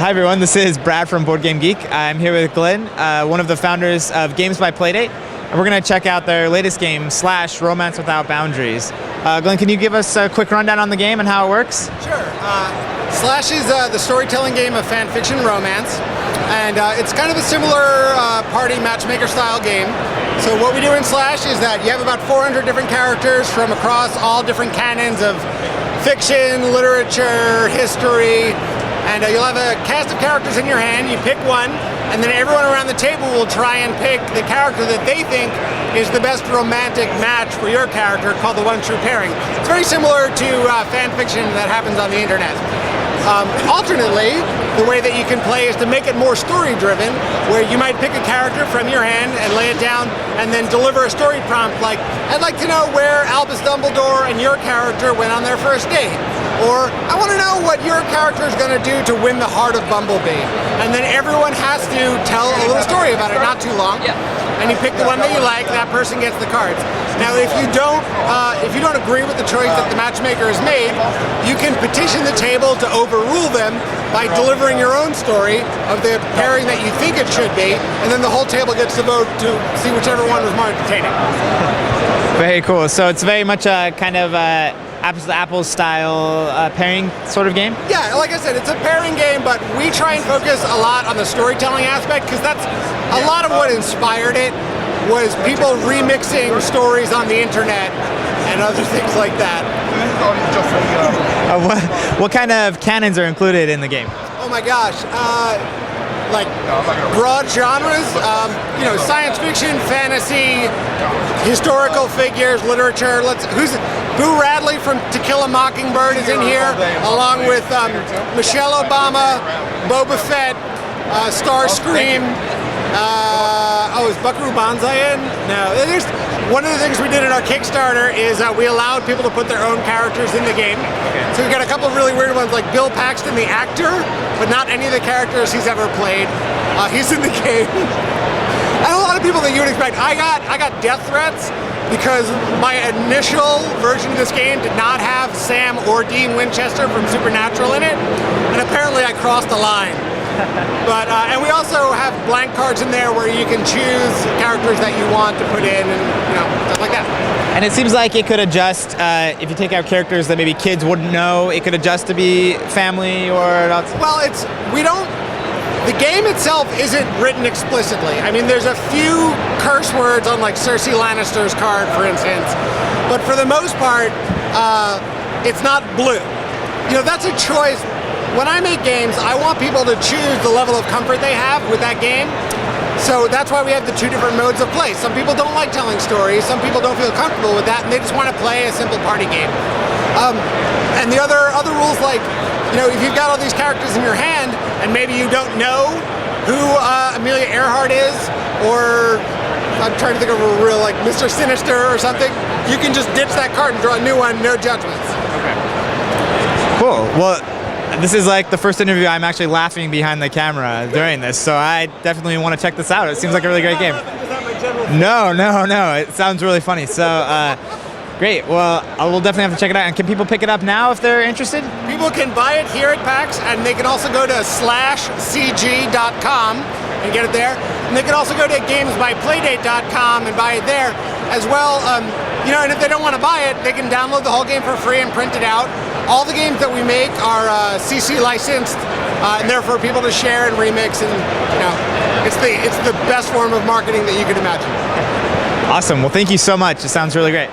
Hi everyone, this is Brad from Board Game Geek. I'm here with Glenn, one of the founders of Games by Playdate, and we're going to check out their latest game, Slash Romance Without Boundaries. Glenn, can you give us a quick rundown on the game and how it works? Sure. Slash is the storytelling game of fan fiction romance, and it's kind of a similar party matchmaker style game. So what we do in Slash is that you have about 400 different characters from across all different canons of fiction, literature, history, and you'll have a cast of characters in your hand. You pick one, and then everyone around the table will try and pick the character that they think is the best romantic match for your character, called the one true pairing. It's very similar to fan fiction that happens on the internet. Alternately, the way that you can play is to make it more story-driven, where you might pick a character from your hand and lay it down and then deliver a story prompt like, I'd like to know where Albus Dumbledore and your character went on their first date. Or, I want to know what your character is going to do to win the heart of Bumblebee. And then everyone has to tell a little story about it, not too long. And you pick the one that you like, that person gets the cards. Now, if you don't agree with the choice that the matchmaker has made, you can petition the table to overrule them by delivering your own story of the pairing that you think it should be, and then the whole table gets to vote to see whichever one was more entertaining. Very cool. So it's very much a kind of apples to apples style pairing sort of game? Yeah, like I said, it's a pairing game, but we try and focus a lot on the storytelling aspect, because that's a lot of what inspired it, was people remixing stories on the internet and other things like that. What kind of canons are included in the game? Oh my gosh, like broad genres, science fiction, fantasy, historical figures, literature. Boo Radley from To Kill a Mockingbird is in here, along with Michelle Obama, Boba Fett, Starscream. Is Buckaroo Banzai in? No. One of the things we did in our Kickstarter is we allowed people to put their own characters in the game. Okay. So we've got a couple of really weird ones, like Bill Paxton, the actor, but not any of the characters he's ever played. He's in the game. And a lot of people that you would expect. I got death threats because my initial version of this game did not have Sam or Dean Winchester from Supernatural in it, and apparently I crossed the line. But and we also have blank cards in there where you can choose characters that you want to put in, and stuff like that. And it seems like it could adjust if you take out characters that maybe kids wouldn't know. It could adjust to be family or not. Well, the game itself isn't written explicitly. I mean, there's a few curse words on like Cersei Lannister's card, for instance, but for the most part, it's not blue. That's a choice. When I make games, I want people to choose the level of comfort they have with that game. So that's why we have the two different modes of play. Some people don't like telling stories, some people don't feel comfortable with that, and they just want to play a simple party game. And the other rules, like, if you've got all these characters in your hand, and maybe you don't know who Amelia Earhart is, or I'm trying to think of a real, like, Mr. Sinister or something, you can just ditch that card and draw a new one, no judgments. Okay. Cool. Well, this is like the first interview I'm actually laughing behind the camera during this, so I definitely want to check this out. It seems like a really great game. No, it sounds really funny. So, great. Well, I will definitely have to check it out. And can people pick it up now if they're interested? People can buy it here at PAX, and they can also go to slashcg.com and get it there. And they can also go to gamesbyplaydate.com and buy it there as well. And if they don't want to buy it, they can download the whole game for free and print it out. All the games that we make are CC licensed, and they're for people to share and remix, and it's the best form of marketing that you could imagine. Awesome. Well, thank you so much. It sounds really great.